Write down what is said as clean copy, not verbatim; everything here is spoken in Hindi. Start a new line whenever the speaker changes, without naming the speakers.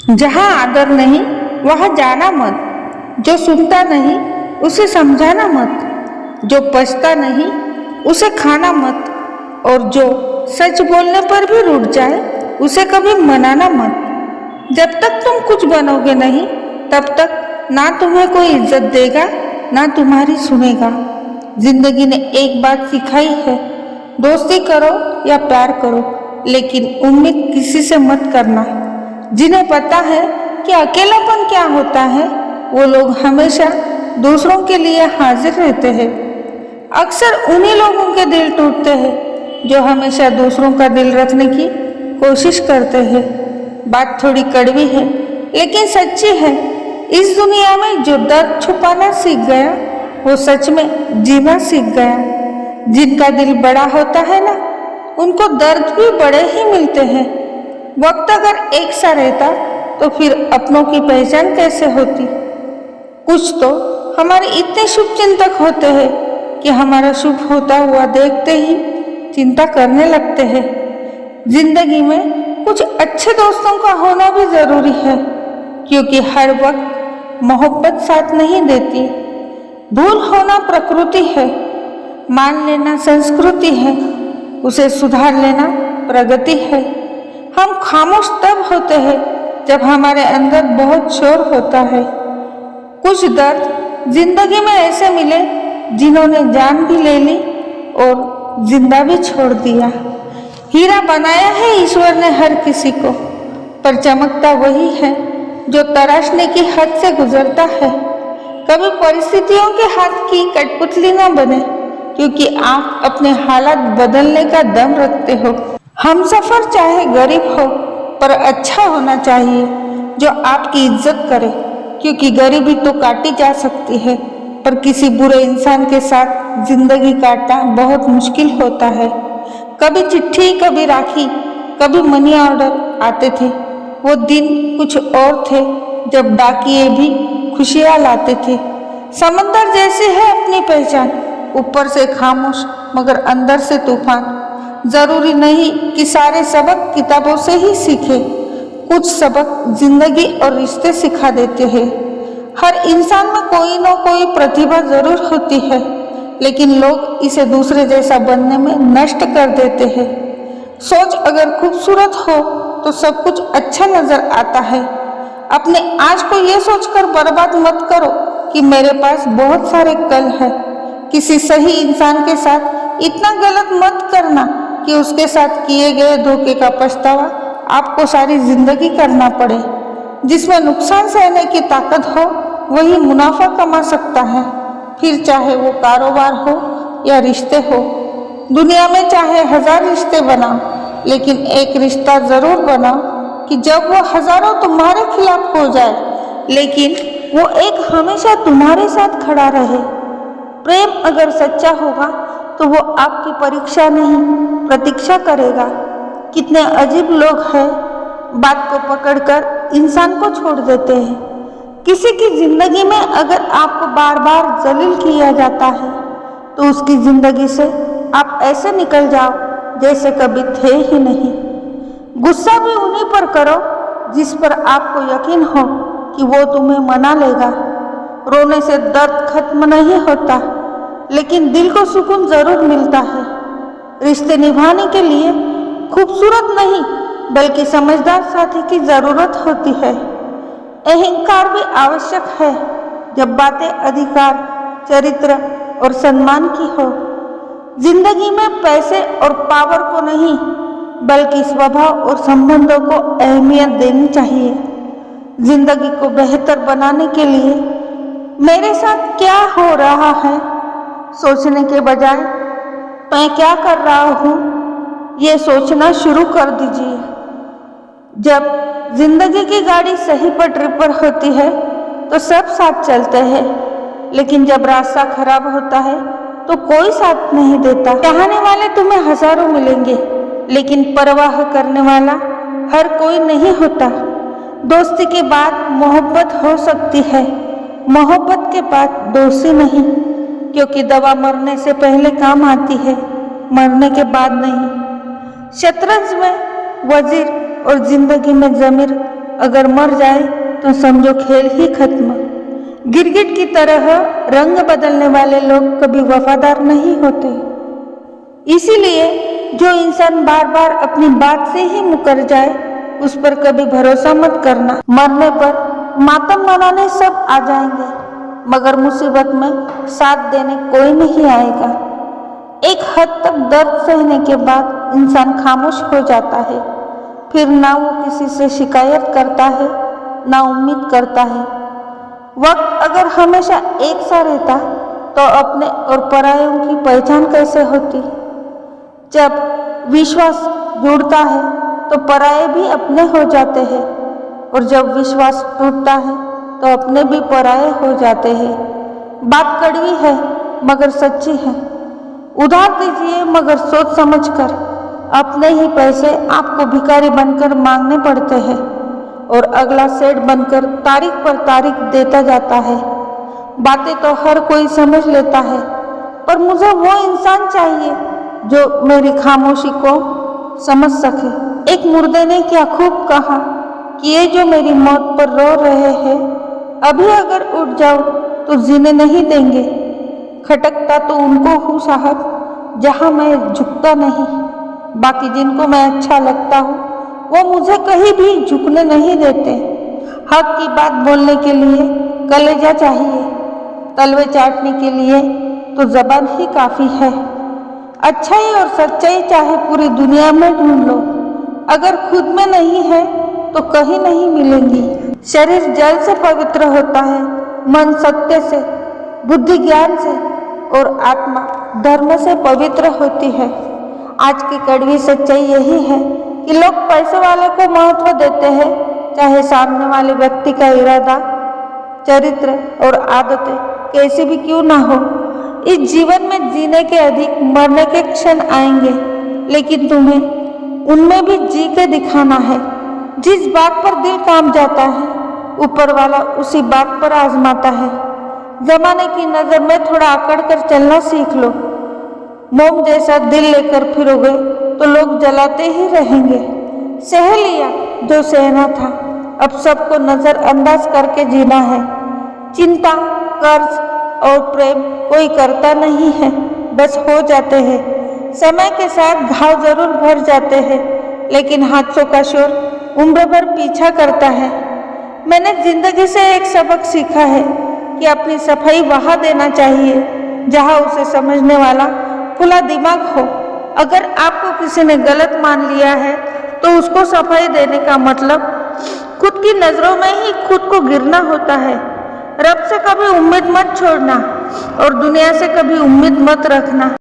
जहाँ आदर नहीं वहाँ जाना मत, जो सुनता नहीं उसे समझाना मत, जो पछता नहीं उसे खाना मत, और जो सच बोलने पर भी रुठ जाए उसे कभी मनाना मत। जब तक तुम कुछ बनोगे नहीं तब तक ना तुम्हें कोई इज्जत देगा ना तुम्हारी सुनेगा। जिंदगी ने एक बात सिखाई है, दोस्ती करो या प्यार करो, लेकिन उम्मीद किसी से मत करना। जिन्हें पता है कि अकेलापन क्या होता है वो लोग हमेशा दूसरों के लिए हाजिर रहते हैं। अक्सर उन्हीं लोगों के दिल टूटते हैं जो हमेशा दूसरों का दिल रखने की कोशिश करते हैं। बात थोड़ी कड़वी है लेकिन सच्ची है। इस दुनिया में जो दर्द छुपाना सीख गया वो सच में जीना सीख गया। जिनका दिल बड़ा होता है ना उनको दर्द भी बड़े ही मिलते हैं। वक्त अगर एक सा रहता तो फिर अपनों की पहचान कैसे होती। कुछ तो हमारे इतने शुभ चिंतक होते हैं कि हमारा शुभ होता हुआ देखते ही चिंता करने लगते हैं। जिंदगी में कुछ अच्छे दोस्तों का होना भी जरूरी है, क्योंकि हर वक्त मोहब्बत साथ नहीं देती। भूल होना प्रकृति है, मान लेना संस्कृति है, उसे सुधार लेना प्रगति है। हम खामोश तब होते हैं जब हमारे अंदर बहुत शोर होता है। कुछ दर्द जिंदगी में ऐसे मिले जिन्होंने जान भी ले ली और जिंदा भी छोड़ दिया। हीरा बनाया है ईश्वर ने हर किसी को, पर चमकता वही है जो तराशने की हद से गुजरता है। कभी परिस्थितियों के हाथ की कठपुतली न बने, क्योंकि आप अपने हालात बदलने का दम रखते हो। हम सफर चाहे गरीब हो पर अच्छा होना चाहिए, जो आपकी इज्जत करे, क्योंकि गरीबी तो काटी जा सकती है पर किसी बुरे इंसान के साथ जिंदगी काटना बहुत मुश्किल होता है। कभी चिट्ठी, कभी राखी, कभी मनी ऑर्डर आते थे। वो दिन कुछ और थे जब डाकिये भी खुशियाँ लाते थे। समंदर जैसी है अपनी पहचान, ऊपर से खामोश मगर अंदर से तूफान। जरूरी नहीं कि सारे सबक किताबों से ही सीखे, कुछ सबक जिंदगी और रिश्ते सिखा देते हैं। हर इंसान में कोई न कोई प्रतिभा जरूर होती है, लेकिन लोग इसे दूसरे जैसा बनने में नष्ट कर देते हैं। सोच अगर खूबसूरत हो तो सब कुछ अच्छा नजर आता है। अपने आज को ये सोचकर बर्बाद मत करो कि मेरे पास बहुत सारे कल है। किसी सही इंसान के साथ इतना गलत मत करना कि उसके साथ किए गए धोखे का पछतावा आपको सारी जिंदगी करना पड़े। जिसमें नुकसान सहने की ताकत हो वही मुनाफा कमा सकता है, फिर चाहे वो कारोबार हो या रिश्ते हो। दुनिया में चाहे 1000 रिश्ते बनाओ, लेकिन एक रिश्ता जरूर बनाओ कि जब वो हजारों तुम्हारे खिलाफ हो जाए, लेकिन वो एक हमेशा तुम्हारे साथ खड़ा रहे। प्रेम अगर सच्चा होगा तो वो आपकी परीक्षा नहीं प्रतीक्षा करेगा। कितने अजीब लोग हैं, बात को पकड़कर इंसान को छोड़ देते हैं। किसी की जिंदगी में अगर आपको बार बार जलील किया जाता है तो उसकी जिंदगी से आप ऐसे निकल जाओ जैसे कभी थे ही नहीं। गुस्सा भी उन्हीं पर करो जिस पर आपको यकीन हो कि वो तुम्हें मना लेगा। रोने से दर्द खत्म नहीं होता, लेकिन दिल को सुकून जरूर मिलता है। रिश्ते निभाने के लिए खूबसूरत नहीं बल्कि समझदार साथी की जरूरत होती है। अहंकार भी आवश्यक है जब बातें अधिकार, चरित्र और सम्मान की हो। जिंदगी में पैसे और पावर को नहीं बल्कि स्वभाव और संबंधों को अहमियत देनी चाहिए। जिंदगी को बेहतर बनाने के लिए मेरे साथ क्या हो रहा है सोचने के बजाय मैं क्या कर रहा हूँ ये सोचना शुरू कर दीजिए। जब जिंदगी की गाड़ी सही पटरी पर होती है तो सब साथ चलते हैं, लेकिन जब रास्ता खराब होता है तो कोई साथ नहीं देता। चाहने वाले तुम्हें हजारों मिलेंगे, लेकिन परवाह करने वाला हर कोई नहीं होता। दोस्ती के बाद मोहब्बत हो सकती है, मोहब्बत के बाद दोस्ती नहीं, क्योंकि दवा मरने से पहले काम आती है, मरने के बाद नहीं। शतरंज में वजीर और जिंदगी में जमीर अगर मर जाए तो समझो खेल ही खत्म। गिरगिट की तरह रंग बदलने वाले लोग कभी वफादार नहीं होते। इसीलिए जो इंसान बार बार अपनी बात से ही मुकर जाए उस पर कभी भरोसा मत करना। मरने पर मातम मनाने सब आ जाएंगे, मगर मुसीबत में साथ देने कोई नहीं आएगा। एक हद तक दर्द सहने के बाद इंसान खामोश हो जाता है, फिर ना वो किसी से शिकायत करता है ना उम्मीद करता है। वक्त अगर हमेशा एक सा रहता तो अपने और परायों की पहचान कैसे होती। जब विश्वास जुड़ता है तो पराये भी अपने हो जाते हैं, और जब विश्वास टूटता है तो अपने भी पराये हो जाते हैं। बात कड़वी है मगर सच्ची है। उधार दीजिए मगर सोच समझकर। अपने ही पैसे आपको भिखारी बनकर मांगने पड़ते हैं, और अगला सेठ बनकर तारीख पर तारीख देता जाता है। बातें तो हर कोई समझ लेता है, पर मुझे वो इंसान चाहिए जो मेरी खामोशी को समझ सके। एक मुर्दे ने क्या खूब कहा कि ये जो मेरी मौत पर रो रहे हैं, अभी अगर उठ जाओ तो जीने नहीं देंगे। खटकता तो उनको हूँ साहब जहाँ मैं झुकता नहीं। बाकी जिनको मैं अच्छा लगता हूँ वो मुझे कहीं भी झुकने नहीं देते। हक की बात बोलने के लिए कलेजा चाहिए, तलवे चाटने के लिए तो जबान ही काफ़ी है। अच्छाई और सच्चाई चाहे पूरी दुनिया में ढूंढ लो, अगर खुद में नहीं है तो कहीं नहीं मिलेंगी। शरीर जल से पवित्र होता है, मन सत्य से, बुद्धि ज्ञान से और आत्मा धर्म से पवित्र होती है। आज की कड़वी सच्चाई यही है कि लोग पैसे वाले को महत्व देते हैं, चाहे सामने वाले व्यक्ति का इरादा, चरित्र और आदतें कैसी भी क्यों ना हो। इस जीवन में जीने के अधिक मरने के क्षण आएंगे, लेकिन तुम्हें उनमें भी जी के दिखाना है। जिस बात पर दिल काम जाता है ऊपर वाला उसी बात पर आजमाता है। जमाने की नजर में थोड़ा अकड़ कर चलना सीख लो। मोम जैसा दिल लेकर फिरोगे तो लोग जलाते ही रहेंगे। सह लिया जो सहना था, अब सबको नजरअंदाज करके जीना है। चिंता, कर्ज और प्रेम कोई करता नहीं है, बस हो जाते हैं। समय के साथ घाव जरूर भर जाते हैं, लेकिन हादसों का शोर उम्र भर पीछा करता है। मैंने जिंदगी से एक सबक सीखा है कि अपनी सफाई वहाँ देना चाहिए जहाँ उसे समझने वाला खुला दिमाग हो। अगर आपको किसी ने गलत मान लिया है तो उसको सफाई देने का मतलब खुद की नजरों में ही खुद को गिरना होता है। रब से कभी उम्मीद मत छोड़ना और दुनिया से कभी उम्मीद मत रखना।